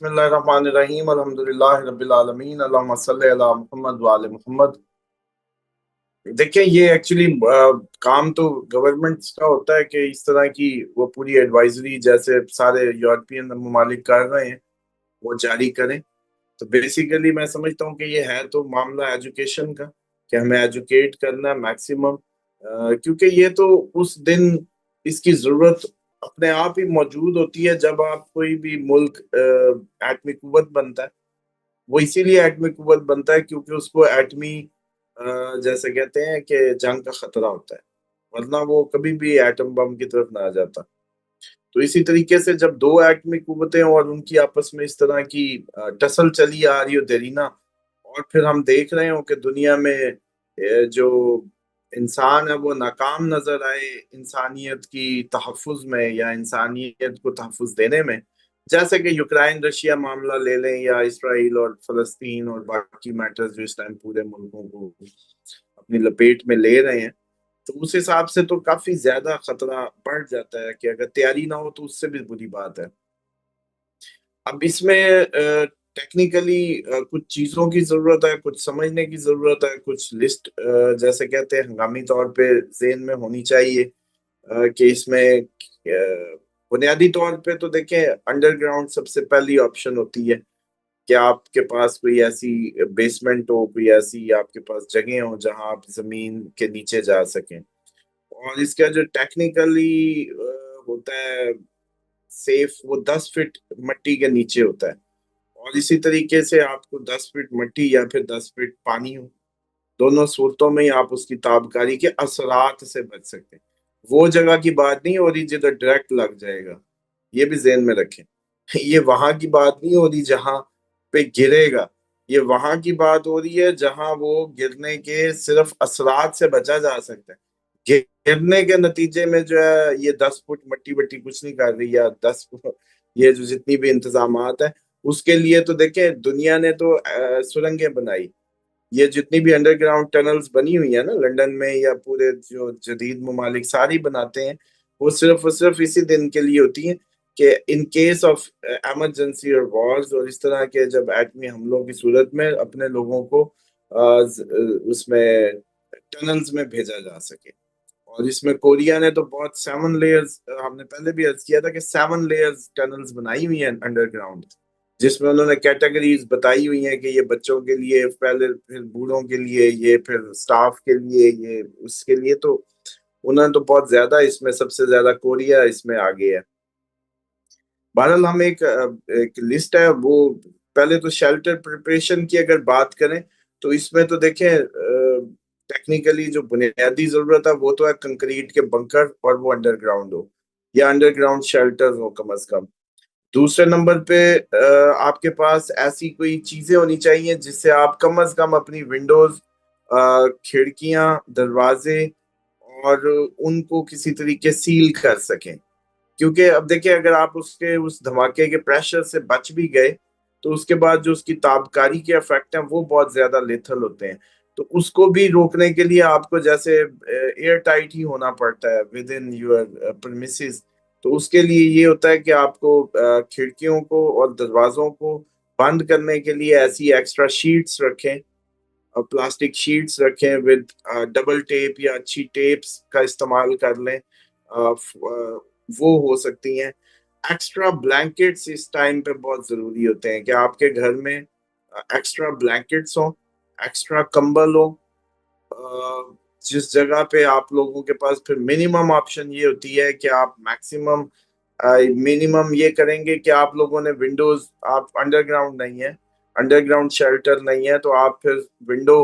बिस्मिल्लाहिर्रहमानिर्रहीम अल्हम्दुलिल्लाहि रब्बिल आलमीन अल्लाहुम्मा सल्लि अला मुहम्मद व आले मुहम्मद। देखिए ये एक्चुअली काम तो गवर्नमेंट्स का होता है कि इस तरह की वो पूरी एडवाइजरी जैसे सारे यूरोपियन ममालिक कर रहे हैं वो जारी करें। तो बेसिकली मैं समझता हूँ कि ये है तो मामला एजुकेशन का, कि हमें एजुकेट करना मैक्सिमम, क्योंकि ये तो उस दिन इसकी जरूरत अपने आप ही मौजूद होती है जब आप कोई भी मुल्क एटमी कुव्वत बनता है। वो इसीलिए एटमी कुव्वत बनता है क्योंकि उसको एटमी जैसे कहते हैं कि जंग का खतरा होता है, वरना वो कभी भी एटम बम की तरफ ना आ जाता। तो इसी तरीके से जब दो एटमी कुव्वतें और उनकी आपस में इस तरह की टसल चली आ रही हो देरीना, और फिर हम देख रहे हो कि दुनिया में जो इंसान है वो नाकाम नजर आए इंसानियत की तहफ़्फ़ुज़ में या इंसानियत को तहफ़्फ़ुज़ देने में। जैसे कि यूक्रेन रशिया मामला ले लें या इसराइल और फलस्तीन और बाकी मैटर्स जो इस टाइम पूरे मुल्कों को अपनी लपेट में ले रहे हैं। तो उस हिसाब से तो काफी ज्यादा खतरा बढ़ जाता है कि अगर तैयारी ना हो तो उससे भी बुरी बात है। अब इसमें टेक्निकली कुछ चीजों की जरूरत है, कुछ समझने की जरूरत है, कुछ लिस्ट जैसे कहते हैं हंगामी तौर पे ज़हन में होनी चाहिए। कि इसमें बुनियादी तौर पे तो देखें, अंडरग्राउंड सबसे पहली ऑप्शन होती है कि आपके पास कोई ऐसी बेसमेंट हो, कोई ऐसी आपके पास जगह हो जहां आप जमीन के नीचे जा सकें। और इसका जो टेक्निकली होता है सेफ, वो 10 फीट मिट्टी के नीचे होता है। और इसी तरीके से आपको 10 फीट मिट्टी या फिर 10 फीट पानी हो, दोनों सूरतों में ही आप उसकी ताबकारी के असरात से बच सकते हैं। वो जगह की बात नहीं हो रही जिधर डायरेक्ट लग जाएगा, ये भी जेहन में रखें। ये वहां की बात नहीं हो रही जहां पे गिरेगा, ये वहां की बात हो रही है जहां वो गिरने के सिर्फ असरात से बचा जा सकता है। गिरने के नतीजे में जो है ये 10 फुट मट्टी वट्टी कुछ नहीं कर रही, या 10 फुट ये जो जितनी भी इंतजामात है उसके लिए तो देखें दुनिया ने तो सुरंगें बनाई। ये जितनी भी अंडरग्राउंड टनल्स बनी हुई है ना लंदन में या पूरे जो जदीद ममालिक सारी बनाते हैं, वो सिर्फ और सिर्फ इसी दिन के लिए होती हैं कि इन केस ऑफ इमरजेंसी और वॉर्स और इस तरह के जब एटमी हमलों की सूरत में अपने लोगों को उसमें टनल्स में भेजा जा सके। और इसमें कोरिया ने तो बहुत 7 लेयर्स, हमने पहले भी अर्ज किया था कि 7 लेयर्स टनल्स बनाई हुई हैं अंडरग्राउंड, जिसमें उन्होंने कैटेगरीज बताई हुई हैं कि ये बच्चों के लिए पहले, फिर बूढ़ों के लिए, ये फिर स्टाफ के लिए, ये उसके लिए। तो उन्होंने तो बहुत ज्यादा, इसमें सबसे ज्यादा कोरिया इसमें आगे है। बहरहाल हम एक लिस्ट है वो, पहले तो शेल्टर प्रिपरेशन की अगर बात करें तो इसमें तो देखें टेक्निकली जो बुनियादी जरूरत है वो तो है कंक्रीट के बंकर, और वो अंडरग्राउंड हो या अंडरग्राउंड शेल्टर हो कम अज कम। दूसरे नंबर पे आपके पास ऐसी कोई चीजें होनी चाहिए जिससे आप कम अज कम अपनी विंडोज, खिड़कियां, दरवाजे और उनको किसी तरीके सील कर सकें। क्योंकि अब देखिए अगर आप उसके उस धमाके के प्रेशर से बच भी गए तो उसके बाद जो उसकी ताबकारी के इफेक्ट हैं वो बहुत ज्यादा लेथल होते हैं। तो उसको भी रोकने के लिए आपको जैसे एयर टाइट ही होना पड़ता है विद इन यूर प्रेमिसेस। तो उसके लिए ये होता है कि आपको खिड़कियों को और दरवाजों को बंद करने के लिए ऐसी एक्स्ट्रा शीट्स रखें, और प्लास्टिक शीट्स रखें विद डबल टेप या अच्छी टेप्स का इस्तेमाल कर लें। वो हो सकती हैं। एक्स्ट्रा ब्लैंकेट्स इस टाइम पे बहुत जरूरी होते हैं कि आपके घर में एक्स्ट्रा ब्लैंकेट्स हो, एक्स्ट्रा कंबल हो। जिस जगह पे आप लोगों के पास फिर मिनिमम ऑप्शन ये होती है कि आप मैक्सिमम मिनिमम ये करेंगे कि आप लोगों ने विंडोज, आप अंडरग्राउंड नहीं है, अंडरग्राउंड शेल्टर नहीं है, तो आप फिर विंडो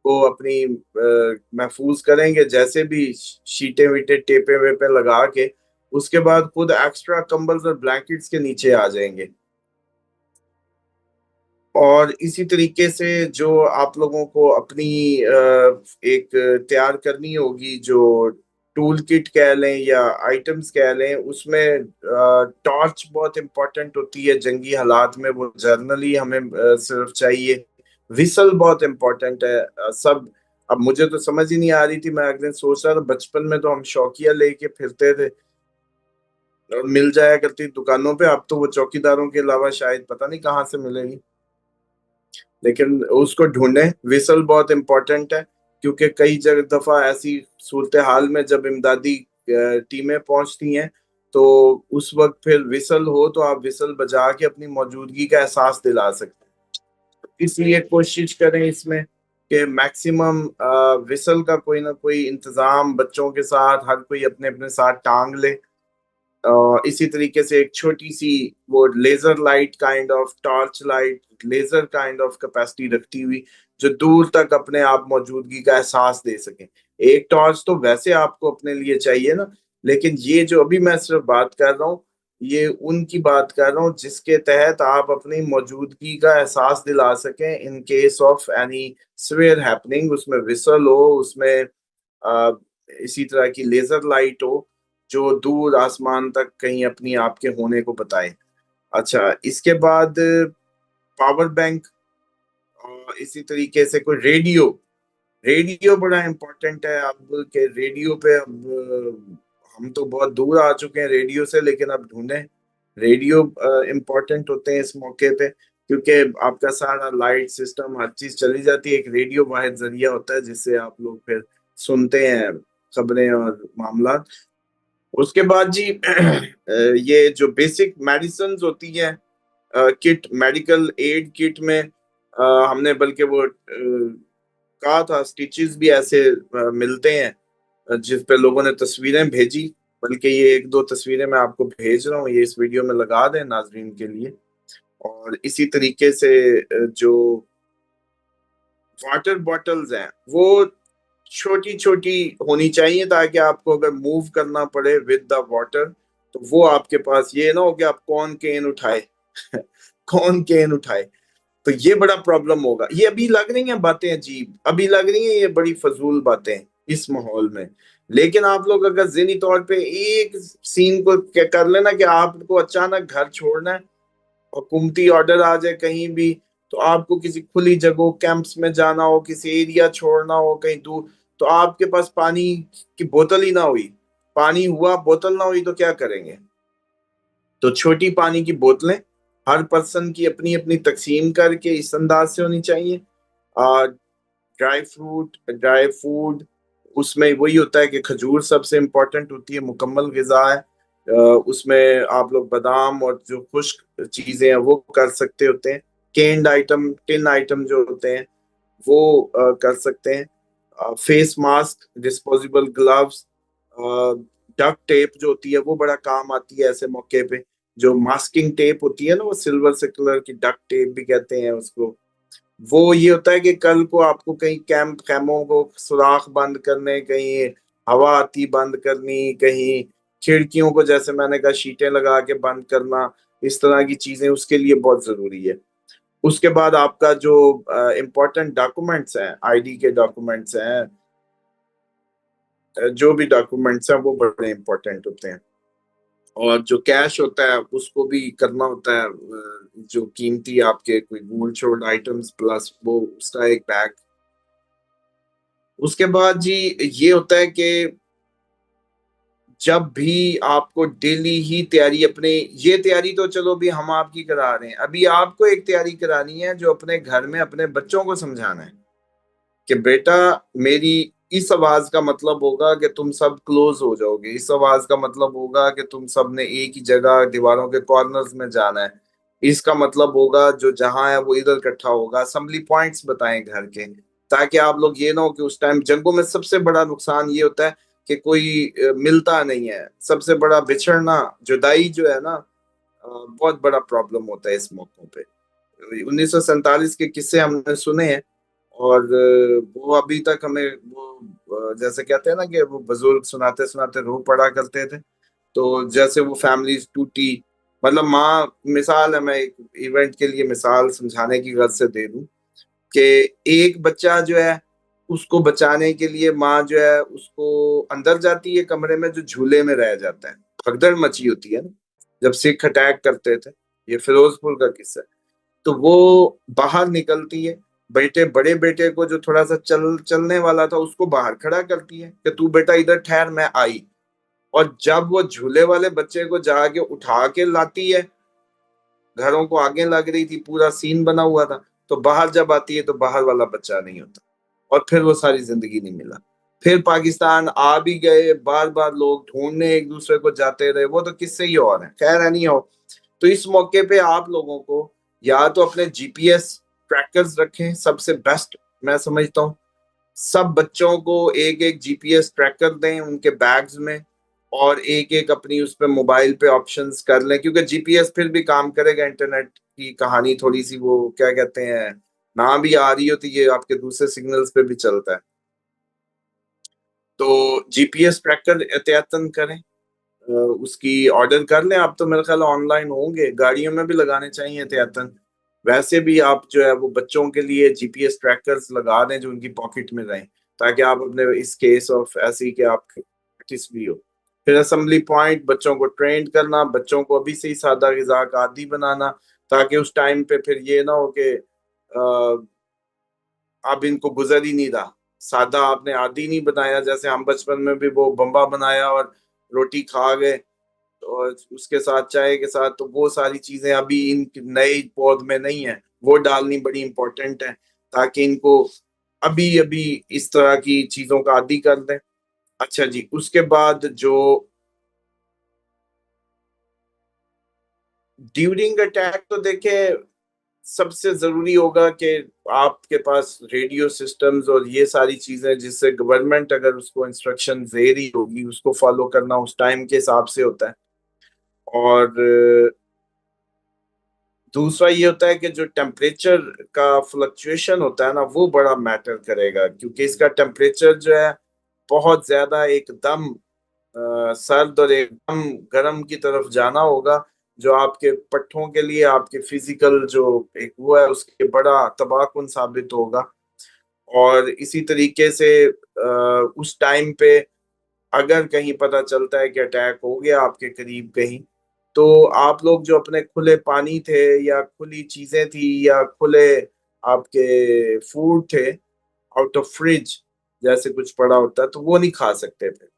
को अपनी महफूज करेंगे जैसे भी शीटे वीटे टेपे वेपे लगा के। उसके बाद खुद एक्स्ट्रा कंबल्स और ब्लैंकेट्स के नीचे आ जाएंगे। और इसी तरीके से जो आप लोगों को अपनी एक तैयार करनी होगी जो टूल किट कह लें या आइटम्स कह लें, उसमें टॉर्च बहुत इंपॉर्टेंट होती है जंगी हालात में, वो जर्नली हमें सिर्फ चाहिए। विसल बहुत इंपॉर्टेंट है। सब, अब मुझे तो समझ ही नहीं आ रही थी, मैं अगले दिन सोच रहा था बचपन में तो हम शौकिया लेके फिरते थे और मिल जाया करती दुकानों पे। अब तो वो चौकीदारों के अलावा शायद पता नहीं कहाँ से मिलेगी, लेकिन उसको ढूंढें। विसल बहुत इंपॉर्टेंट है, क्योंकि कई जगह दफा ऐसी सूरत हाल में जब इमदादी टीमें पहुंचती हैं, तो उस वक्त फिर विसल हो तो आप विसल बजा के अपनी मौजूदगी का एहसास दिला सकते हैं। इसलिए कोशिश करें इसमें कि मैक्सिमम विसल का कोई ना कोई इंतजाम बच्चों के साथ हर कोई अपने अपने साथ टांग ले। इसी तरीके से एक छोटी सी वो laser light kind of torch light, laser kind of capacity रखती हुई, जो दूर तक अपने आप मौजूदगी का एहसास दे सके। एक टॉर्च तो वैसे आपको अपने लिए चाहिए ना, लेकिन ये जो अभी मैं सिर्फ बात कर रहा हूँ, ये उनकी बात कर रहा हूँ जिसके तहत आप अपनी मौजूदगी का एहसास दिला सकें in case of any severe happening. उसमें विसल हो, उसमें आ, इसी तरह की लेजर लाइट हो जो दूर आसमान तक कहीं अपनी आपके होने को बताए। अच्छा, इसके बाद पावर बैंक, और इसी तरीके से कोई रेडियो। रेडियो बड़ा इम्पोर्टेंट है अब के। रेडियो पे अब हम तो बहुत दूर आ चुके हैं रेडियो से, लेकिन अब ढूंढें। रेडियो इम्पोर्टेंट होते हैं इस मौके पे, क्योंकि आपका सारा लाइट सिस्टम हर चीज चली जाती है। एक रेडियो वाहिद जरिया होता है जिससे आप लोग फिर सुनते हैं खबरें और मामला। उसके बाद जी ये जो बेसिक मेडिसिन होती है, किट, मेडिकल एड किट में हमने बल्कि वो कहा था स्टिचेस भी ऐसे मिलते हैं, जिस पे लोगों ने तस्वीरें भेजी। बल्कि ये एक दो तस्वीरें मैं आपको भेज रहा हूँ, ये इस वीडियो में लगा दें नाजरीन के लिए। और इसी तरीके से जो वाटर बॉटल्स हैं वो छोटी छोटी होनी चाहिए, ताकि आपको अगर मूव करना पड़े विद द वाटर तो वो आपके पास ये ना हो कि आप कौन केन उठाए कौन केन उठाए। तो ये बड़ा प्रॉब्लम होगा। ये अभी लग रही हैं बातें अजीब, अभी लग रही हैं ये बड़ी फजूल बातें इस माहौल में, लेकिन आप लोग अगर ज़हनी तौर पे एक सीन को क्या कर लेना कि आपको अचानक घर छोड़ना है, हुकूमती ऑर्डर आ जाए कहीं भी, तो आपको किसी खुली जगह कैंप्स में जाना हो, किसी एरिया छोड़ना हो कहीं दूर, तो आपके पास पानी की बोतल ही ना हुई, पानी हुआ बोतल ना हुई, तो क्या करेंगे? तो छोटी पानी की बोतलें हर पर्सन की अपनी अपनी तकसीम करके इस अंदाज से होनी चाहिए। ड्राई फ्रूट, ड्राई फूड, उसमें वही होता है कि खजूर सबसे इम्पोर्टेंट होती है, मुकम्मल ग़िज़ा है। उसमें आप लोग बादाम और जो खुश्क चीज़ें हैं वो कर सकते होते हैं। केन्ड आइटम, टिन आइटम जो होते हैं वो कर सकते हैं। Face mask, disposable gloves, duck tape जो होती है वो बड़ा काम आती है ऐसे मौके पे। जो मास्किंग टेप होती है ना, वो सिल्वर से कलर की डक टेप भी कहते हैं उसको। वो ये होता है कि कल को आपको कहीं कैंप खैमों को सुराख बंद करने, कहीं हवा आती बंद करनी, कहीं खिड़कियों को जैसे मैंने कहा शीटें लगा के बंद करना, इस तरह की चीजें उसके लिए बहुत जरूरी है। उसके बाद आपका जो इम्पोर्टेंट डॉक्यूमेंट्स हैं, आईडी के डॉक्यूमेंट्स हैं, जो भी डॉक्यूमेंट्स हैं वो बड़े इंपॉर्टेंट होते हैं। और जो कैश होता है उसको भी करना होता है, जो कीमती आपके कोई गोल्ड शोल्ड आइटम्स प्लस वो उसका एक बैग। उसके बाद जी ये होता है कि जब भी आपको डेली ही तैयारी अपने, ये तैयारी तो चलो भी हम आपकी करा रहे हैं, अभी आपको एक तैयारी करानी है जो अपने घर में अपने बच्चों को समझाना है कि बेटा मेरी इस आवाज का मतलब होगा कि तुम सब क्लोज हो जाओगे, इस आवाज का मतलब होगा कि तुम सब ने एक ही जगह दीवारों के कॉर्नर्स में जाना है, इसका मतलब होगा जो जहां है वो इधर इकट्ठा होगा। असेंबली पॉइंट्स बताएं घर के, ताकि आप लोग ये ना हो कि उस टाइम जंगों में सबसे बड़ा नुकसान ये होता है कि कोई मिलता नहीं है। सबसे बड़ा बिछड़ना, जुदाई जो है ना, बहुत बड़ा प्रॉब्लम होता है इस मौकों पे। 1947 के किस्से हमने सुने हैं, और वो अभी तक हमें वो जैसे कहते हैं ना कि वो बुजुर्ग सुनाते सुनाते रो पड़ा करते थे। तो जैसे वो फैमिलीज टूटी, मतलब माँ, मिसाल है, मैं एक इवेंट के लिए मिसाल समझाने की गर्ज से दे दूं कि एक बच्चा जो है उसको बचाने के लिए माँ जो है उसको अंदर जाती है कमरे में, जो झूले में रह जाता है, भगदड़ मची होती है ना जब सिख अटैक करते थे। ये फिरोजपुर का किस्सा है। तो वो बाहर निकलती है, बेटे, बड़े बेटे को जो थोड़ा सा चलने वाला था उसको बाहर खड़ा करती है कि तू बेटा इधर ठहर, मैं आई। और जब वो झूले वाले बच्चे को जाके उठा के लाती है, घरों को आगे लग रही थी, पूरा सीन बना हुआ था, तो बाहर जब आती है तो बाहर वाला बच्चा नहीं होता, और फिर वो सारी जिंदगी नहीं मिला। फिर पाकिस्तान आ भी गए, बार बार लोग ढूंढने एक दूसरे को जाते रहे, वो तो किस्से ही और है, खैर है नहीं हो। तो इस मौके पे आप लोगों को या तो अपने जीपीएस ट्रैकर्स रखें, सबसे बेस्ट मैं समझता हूँ। सब बच्चों को एक एक जीपीएस ट्रैकर दें उनके बैग्स में, और एक एक अपनी उस पे मोबाइल पे ऑप्शंस कर लें, क्योंकि जीपीएस फिर भी काम करेगा। इंटरनेट की कहानी थोड़ी सी वो क्या कहते हैं, ना भी आ रही होती, ये आपके दूसरे सिग्नल्स पे भी चलता है। तो जीपीएस ट्रैकर एहतियातन करें, उसकी ऑर्डर कर लें। आप तो मेरे ख्याल ऑनलाइन होंगे, गाड़ियों में भी लगाने चाहिए एहतियातन। वैसे भी आप जो है वो बच्चों के लिए जीपीएस ट्रैकर्स लगा दें जो उनकी पॉकेट में रहें, ताकि आप अपने इस केस ऑफ ऐसी कि आप प्रैक्टिस भी हो। फिर असेंबली पॉइंट, बच्चों को ट्रेन करना, बच्चों को अभी से ही सादा ग़िज़ा का आदी बनाना, ताकि उस टाइम पे फिर ये ना हो कि अब इनको गुजर ही नहीं रहा। सादा आपने आदी नहीं बनाया, जैसे हम बचपन में भी वो बम्बा बनाया और रोटी खा गए, और उसके साथ चाय के साथ, तो वो सारी चीजें अभी इन नए पौध में नहीं है, वो डालनी बड़ी इंपॉर्टेंट है, ताकि इनको अभी अभी इस तरह की चीजों का आदी कर दें। अच्छा जी, उसके बाद जो ड्यूरिंग अटैक, तो देखे सबसे जरूरी होगा कि आपके पास रेडियो सिस्टम्स और ये सारी चीजें, जिससे गवर्नमेंट अगर उसको इंस्ट्रक्शन दे रही होगी उसको फॉलो करना उस टाइम के हिसाब से होता है। और दूसरा ये होता है कि जो टेम्परेचर का फ्लक्चुएशन होता है ना, वो बड़ा मैटर करेगा, क्योंकि इसका टेम्परेचर जो है बहुत ज्यादा एकदम सर्द और एकदम गर्म की तरफ जाना होगा, जो आपके पट्टों के लिए, आपके फिजिकल जो एक वो है उसके बड़ा तबाहकुन साबित होगा। और इसी तरीके से उस टाइम पे अगर कहीं पता चलता है कि अटैक हो गया आपके करीब कहीं, तो आप लोग जो अपने खुले पानी थे या खुली चीजें थी या खुले आपके फूड थे आउट ऑफ फ्रिज, जैसे कुछ पड़ा होता है, तो वो नहीं खा सकते थे।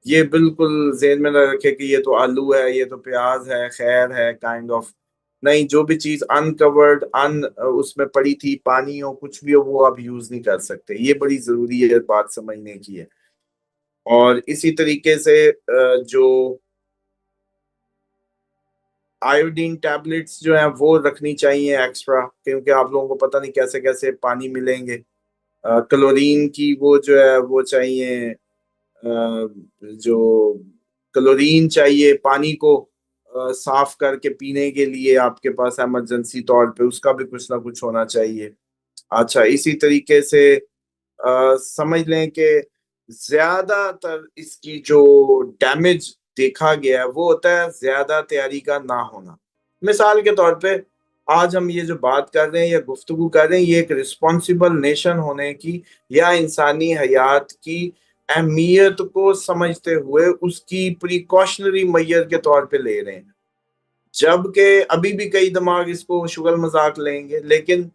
ये बिल्कुल ज़हन में ना रखें कि ये तो आलू है, ये तो प्याज है, खैर है, काइंड ऑफ। नहीं, जो भी चीज अनकवर्ड उसमें पड़ी थी, पानी हो कुछ भी हो, वो आप यूज नहीं कर सकते। ये बड़ी जरूरी है बात समझने की है। और इसी तरीके से जो आयोडीन टैबलेट्स जो हैं वो रखनी चाहिए एक्स्ट्रा, क्योंकि आप लोगों को पता नहीं कैसे कैसे पानी मिलेंगे। क्लोरीन की वो जो है वो चाहिए, जो क्लोरीन चाहिए पानी को साफ करके पीने के लिए, आपके पास इमरजेंसी तौर पे उसका भी कुछ ना कुछ होना चाहिए। अच्छा, इसी तरीके से समझ लें कि ज्यादातर इसकी जो डैमेज देखा गया है वो होता है ज्यादा तैयारी का ना होना। मिसाल के तौर पे आज हम ये जो बात कर रहे हैं या गुफ्तगू कर रहे हैं, ये एक रिस्पॉन्सिबल नेशन होने की या इंसानी हयात की अहमियत को समझते हुए उसकी प्रिकॉशनरी मैयर के तौर पे ले रहे हैं। जबकि अभी भी कई दिमाग इसको शुगल मजाक लेंगे, लेकिन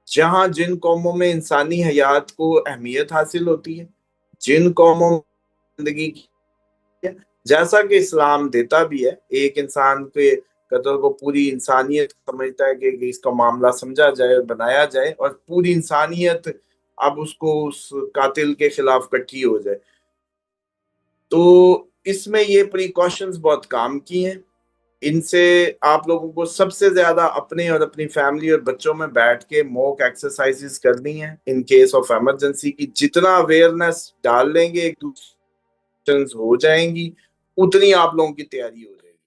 जहां जिन कौमों में इंसानी हयात को अहमियत हासिल होती है, जिन कौमों में जिंदगी की है, जैसा कि इस्लाम देता भी है, एक इंसान के कत्ल को पूरी इंसानियत समझता है कि इसका मामला समझा जाए, बनाया जाए, और पूरी इंसानियत अब उसको उस कातिल के खिलाफ इकट्ठी हो जाए। तो इसमें ये प्रिकॉशंस बहुत काम की हैं। इनसे आप लोगों को सबसे ज्यादा अपने और अपनी फैमिली और बच्चों में बैठ के मॉक एक्सरसाइजेस करनी है इन केस ऑफ इमरजेंसी की। जितना अवेयरनेस डाल लेंगे, एक दूसरे हो जाएंगी, उतनी आप लोगों की तैयारी हो जाएगी।